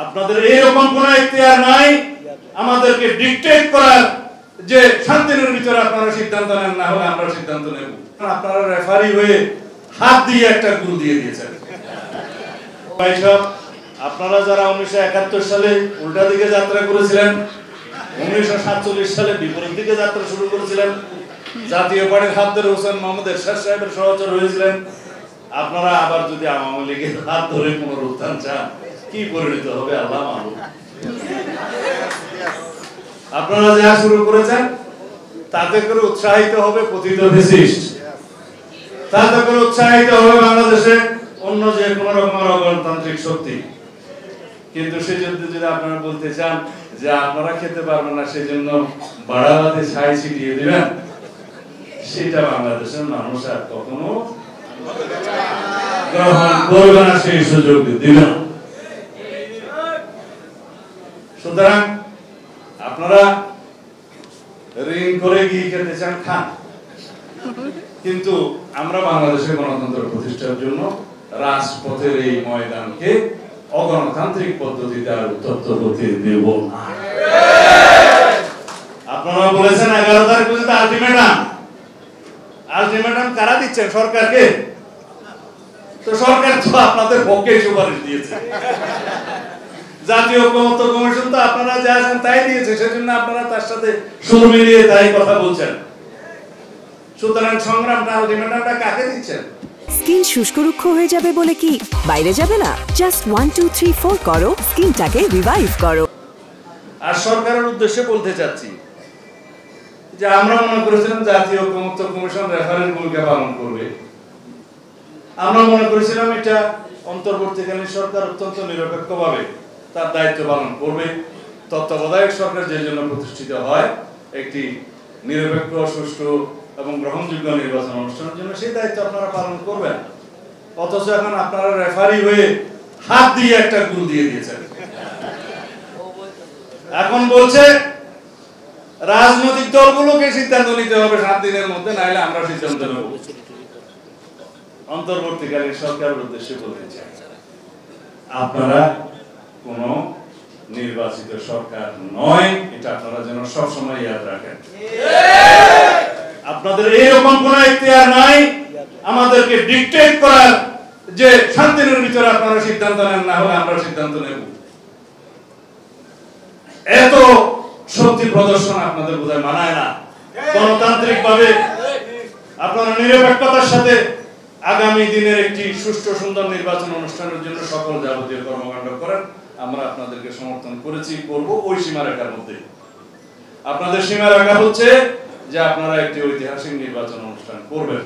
আপনাদের এইরকম কোন ইখতিয়ার নাই আমাদেরকে ডিকটেট করার যে শান্তির ভিতরে আপনারা সিদ্ধান্ত নেন, না হলে আমরা সিদ্ধান্ত নেব। আপনারা রেফারি হয়ে হাত দিয়ে একটা গোল দিয়ে দিয়েছেন। ভাই সাহেব, আপনারা যারা 1971 সালে উল্টা দিকে যাত্রা করেছিলেন, 1947 সালে বিপরীত দিকে যাত্রা শুরু করেছিলেন, জাতীয় পার্টির হাত ধরে হোসেন মোহাম্মদ এরশাদ সাহেবের সহচর হয়েছিলেন, আপনারা আবার যদি আওয়ামী লীগের হাত ধরে পুনরুত্থান চান, কি পরিণত হবে আল্লাহ মালুম। আপনারা যা শুরু করেছেন তাতে করে উৎসাহিত হবে পতিত ফ্যাসিস্ট, তাতে করে উৎসাহিত হবে বাংলাদেশে অন্য যে কোনো রকমের অগণতান্ত্রিক শক্তি। কিন্তু সেই যুদ্ধে যদি আপনারা বলতে চান যে আপনারা খেতে পারবেন না, সেই জন্য বাড়াবাতে ছাই ছিটিয়ে দিবেন, সেটা বাংলাদেশের মানুষ আর কখনো গ্রহণ করবে না, সেই সুযোগ দিবে না। সুতরাং আপনারা ঋণ করে গিয়ে খেতে চান, খান, কিন্তু আমরা বাংলাদেশের গণতন্ত্র প্রতিষ্ঠার জন্য রাজপথের এই ময়দানকে অগণতান্ত্রিক পদ্ধতিতে আর উত্তপ্ত হতে দেব না। আপনারা বলেছেন 11 তারিখ পর্যন্ত আলটিমেটাম। আলটিমেটাম কারা দিচ্ছেন? সরকারকে। তো সরকার তো আপনাদের পক্ষে সুপারিশ দিয়েছে, জাতীয় ঐক্যমত্য কমিশন তো আপনারা যা আছেন তাই দিয়েছে, সেজন্য আপনারা তার সাথে সুর মিলিয়ে তাই কথা বলছেন। সুতরাং সংগ্রামটা, আলটিমেটামটা কাকে দিচ্ছেন? স্কিন শুষ্ক রুক্ষ হয়ে যাবে বলে কি বাইরে যাবে না? জাস্ট 1 2 3 4 করো, স্কিনটাকে রিভাইভ করো। আর সরকারের উদ্দেশ্যে বলতে চাচ্ছি যে আমরা মনে করেছিলাম জাতীয় ঐক্যমত্য কমিশন রেফারের ভূমিকা পালন করবে। আমরা মনে করেছিলাম এটা অন্তর্বর্তীকালীন সরকার অত্যন্ত নিরপেক্ষভাবে তার দায়িত্ব পালন করবে। তত্ত্বাবধায়ক সরকার যে জন্য প্রতিষ্ঠিত হয় একটি নিরপেক্ষ, সুষ্ঠু এবং গ্রহণযোগ্য নির্বাচন অনুষ্ঠানের জন্য, সেই দায়িত্ব আপনারা পালন করবেন। অথচ এখন আপনারা রেফারি হয়ে হাত দিয়ে একটা গোল দিয়ে দিয়েছেন। এখন বলছে রাজনৈতিক দলগুলোকে সিদ্ধান্ত নিতে হবে 7 দিনের মধ্যে, নাইলে আমরা সিদ্ধান্ত নেব। অন্তর্বর্তীকালীন সরকারের উদ্দেশ্যে বলতে চাই, আপনারা কোন নির্বাচিত সরকার নয়, এটা আপনারা যেন সবসময় ইয়াদ রাখেন। আপনাদের এইরকম কোন ইখতিয়ার নাই আমাদেরকে ডিকটেট করার যে শান্তির ভিতরে আপনারা সিদ্ধান্ত নেন, না হলে আমরা সিদ্ধান্ত নেব। এত শক্তি প্রদর্শন আপনাদের বোধহয় মানায় না। গণতান্ত্রিক ভাবে আপনারা নিরপেক্ষতার সাথে আগামী দিনের একটি সুষ্ঠু সুন্দর নির্বাচন অনুষ্ঠানের জন্য সকল যাবতীয় কর্মকাণ্ড করেন। আমরা আপনাদেরকে সমর্থন করেছি, করব ওই সীমারেখার মধ্যে। আপনাদের সীমারেখা হচ্ছে যে আপনারা একটি ঐতিহাসিক নির্বাচন অনুষ্ঠান করবেন।